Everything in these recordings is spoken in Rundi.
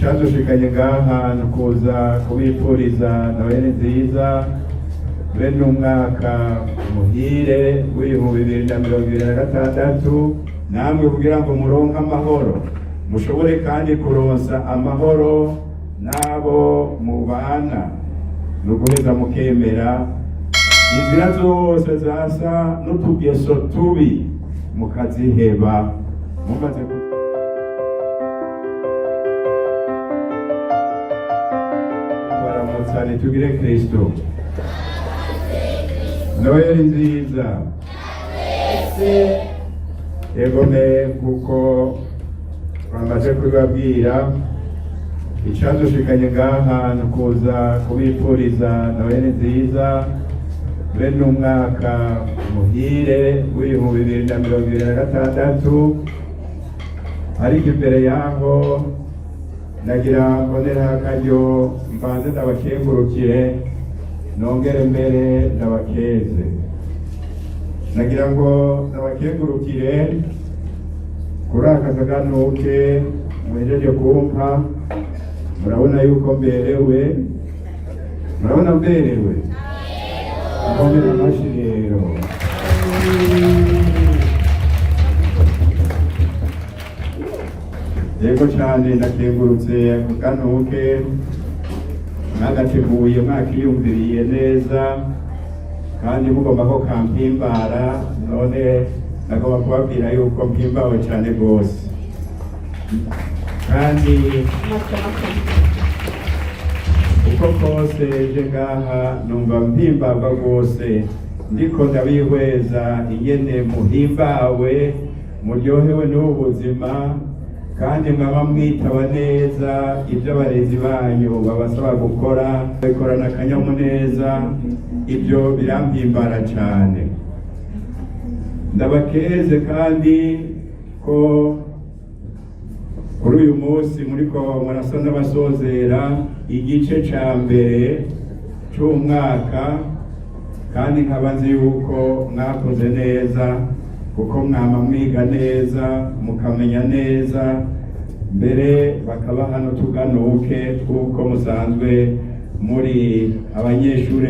icyadushikanye ngaha ni ukuza kubifuriza Noheli nziza bene umwaka muhire w'ibihumbi 2026, namwe kugira ngo muronke amahoro, mushobore kandi kuronsa amahoro n'abo mubana, ni uguheza mukemera inzira zose zasa n'utugeso tubi mukaziheba. Mumaze baramutsa tugire Kristo. Noheli nziza. Egome kuko bamaze kubabwira icyadushikanye ngaha ni ukuza kubifuriza Noheli nziza bene umwaka muhire w'ibihumbi 2026. Ariko imbere yaho nagira mbonera akaryo mbanze ndabakengurukire nongere mbere ndabakeze. Nagira ngo ndabakengurukire kuri aka kaganuke mwejeje kumpa. Murabona yuko mberewe, murabona mberewe, mbonera amashi rero. Yego cyane ndakengurutse kuganuke mwagateguye mwakiyumviriye neza kandi mugomba ko kampimbara. None nagomba kubabwira yuko mpimbawe cyane rwose, kandi uko kose je ngaha numva mpimbarwa rwose, ndiko ndabihweza ingene muhimbawe muryohewe n'ubu buzima, kandi mwaba mwitaba neza ibyo abarezi banyu babasaba gukora, bikorana akanyamuneza. Ibyo birampimbara cyane. Ndabakeze kandi ko kuri uyu munsi muriko murasa n'abasozera igice ca mbere c'umwaka, kandi nkaba nzi yuko mwakoze neza kuko mwama mwiga neza mukamenya neza, mbere bakaba hano tuganuke kuko musanzwe muri abanyeshure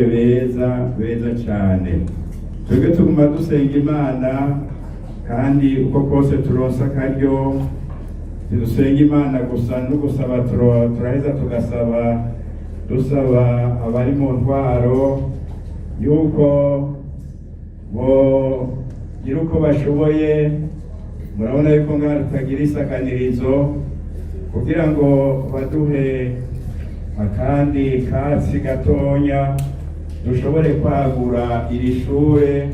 beza cyane. Twebwe tuguma dusenga Imana, kandi uko kose turonsa akaryo dusenga Imana gusa no gusaba, turaheza tugasaba dusaba abari mu ntwaro yuko gira uko bashoboye. Murabona yuko ngaha tutagira isakanirizo, kugira ngo baduhe akandi katsi gatonya dushobore kwagura iri shure,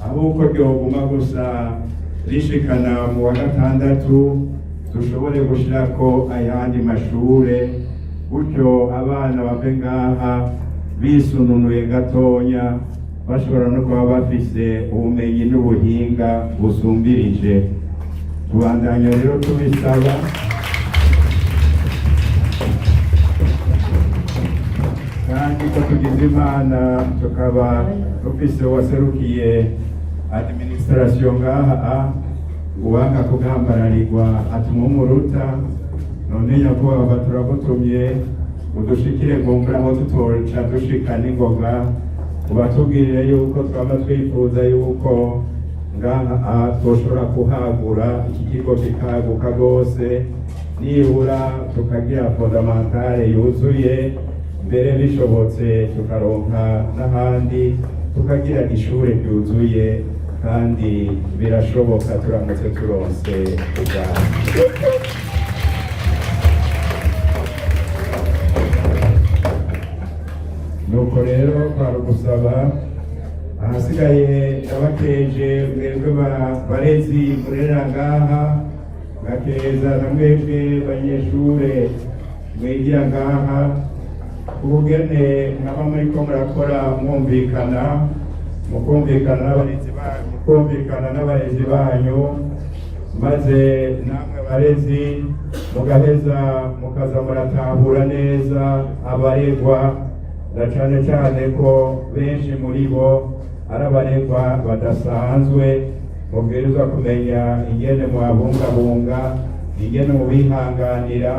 ahubwo ryoguma gusa rishikana mu wa gatandatu, dushobore gushirako ayandi mashure, gutyo abana bave ngaha bisununuye gatonya, bashobora no kuba bafise ubumenyi n'ubuhinga busumbirije. Tubandanya rero tubisaba, kandi ko tugize Imana tukaba dufise waserukiye administration ngaha, uwanga kugambararirwa atuma umuruta. None nyakubahwa turagutumye udushikire ngombwa aho tutoca dushika n'ingoga, ubatubwirire yuko twaba twifuza yuko ngaha twoshobora kuhagura iki kigo kikaguka rwose, nibura tukagira fondamentale yuzuye, mbere bishobotse tukaronka n'ahandi tukagira ishure ryuzuye, kandi birashoboka turamutse turonse ubwabo. Nuko rero kwari ugusaba, ahasigaye abakeje mwebwe barezi murera ngaha, ngakeza na mwebwe banyeshure mwigira ngaha, ubugene mwaba muriko murakora mukumvikana n'abarezi banyu, maze namwe barezi mugaheza mukaza muratahura neza abaregwa, na cane cane ko benshi muri bo ari abaregwa badasanzwe. Mubwirizwa kumenya ingene muhabungabunga, ingene mubihanganira,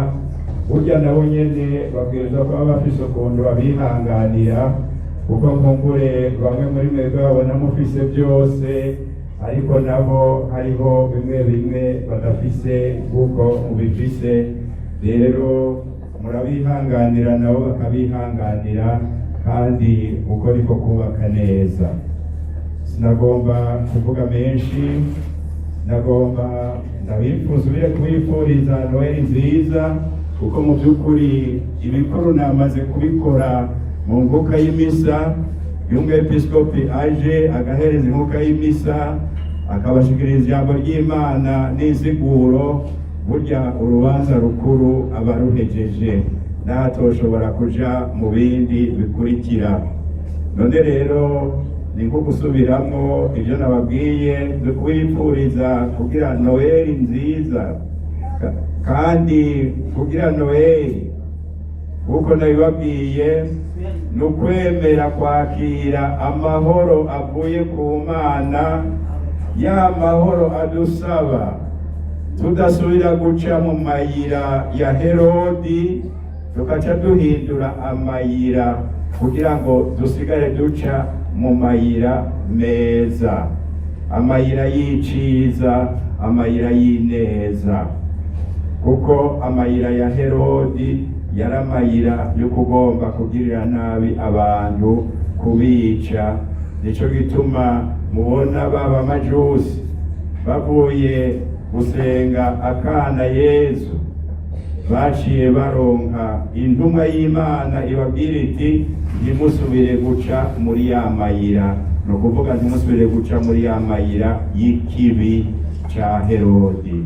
burya nabo nyene babwirizwa kuba bafise ukuntu babihanganira, kuko nkumbure bamwe muri mwebwe babona mufise byose, ariko nabo hariho bimwe bimwe badafise kuko mubifise. Rero murabihanganira nabo bakabihanganira, kandi uko niko kubaka neza. Sinagomba kuvuga menshi, nagomba ndabifuzubire kubifuriza Noheli nziza, kuko mu by'ukuri ibikuru namaze kubikora mu mvuka y'imisa. Y'umwepiskopi aje agahereza inkuka y'imisa, akabashikiriza ijambo ry'Imana n'insiguro, burya urubanza rukuru aba ruhejeje, n'atoshobora kuja mu bindi bikurikira. None rero ni nko gusubiramo ibyo nababwiye, kubifuriza kugira Noheli nziza, kandi kugira Noheli kuko nabibabwiye ni ukwemera kwakira amahoro avuye ku Mana, ya mahoro adusaba tudasubira guca mu mayira ya Herodi, tukaca duhindura amayira kugira ngo dusigare duca mu mayira meza, amayira y'iciza, amayira y'ineza. Kuko amayira ya Herodi yari amayira yo kugomba kugirira nabi abantu, kubica. Nico gituma mubona baba majusi bavuye gusenga akana Yesu, baciye baronka intumwa y'Imana ibabwira iti ntimusubire guca muri ya mayira. Ni ukuvuga ntimusubire guca muri ya mayira y'ikibi ca Herodi.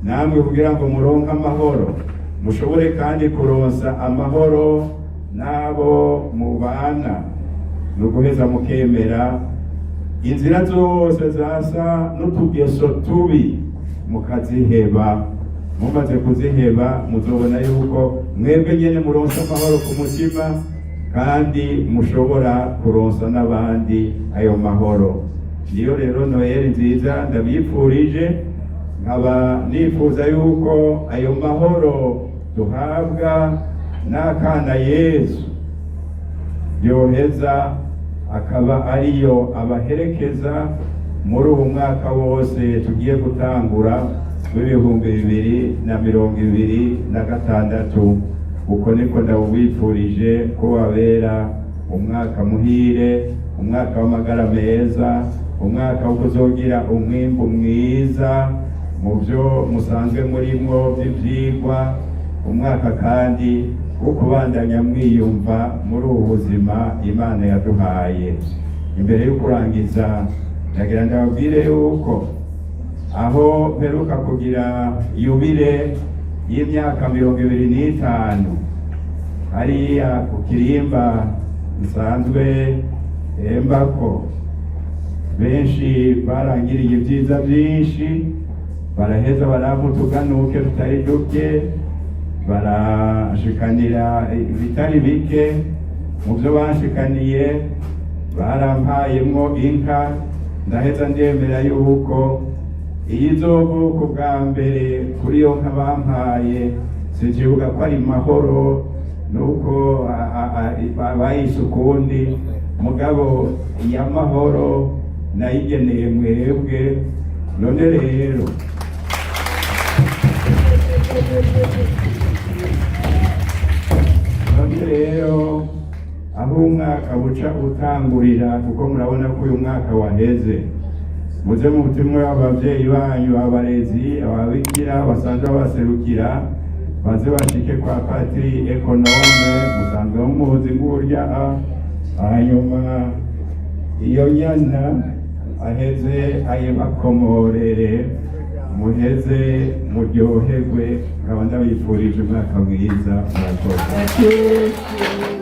Namwe kugira ngo muronke amahoro, mushobore kandi kuronsa amahoro n'abo mubana, ni uguheza mukemera inzira zose zasa n'utugeso tubi mukaziheba. Mumaze kuziheba muzobona yuko mwebwe nyene muronsa amahoro ku mutima, kandi mushobora kuronsa n'abandi ayo mahoro. Niyo rero Noheli nziza ndabifurije, nkaba nifuza yuko ayo mahoro duhabwa n'akana Yesu yoheza akaba ariyo abaherekeza muri uwo mwaka wose tugiye gutangura w'2026. Uko niko ndawubifurije ko wabera umwaka muhire, umwaka w'amagara meza, umwaka wo kuzogira umwimbu mwiza mu byo musanzwe murimwo by'ivyigwa, umwaka kandi wo kubandanya mwiyumva muri ubu buzima Imana yaduhaye. Imbere yo kurangiza, ndagira ndababwire yuko aho mperuka kugira yubile y'imyaka 25 hariya ku Kirimba nsanzwe embako, benshi barangiriye ibyiza byinshi, baraheza baramutuganuke tutari duke, barashikanira ibitari bike. Mu byo bashikaniye barampayemwo inka, ndaheza ndemera yuko iyi izovuka bwa mbere kuri iyo nka bampaye, sinkibuka ko ari mahoro, nuko bayise ukundi, mugabo iya mahoro nayigeneye mwebwe. None rero aho umwaka buca utangurira, kuko murabona ko uyu mwaka waheze, muze mu butumwa abavyeyi banyu, abarezi, ababikira basanzwe baserukira, baze bashike kwa Patiri Ekonome, musanzwe mumuzi ngurya. Hanyuma iyo nyana aheze ayibakomorere, muheze muryoherwe. Nkaba ndabifurije umwaka mwiza, murakoze.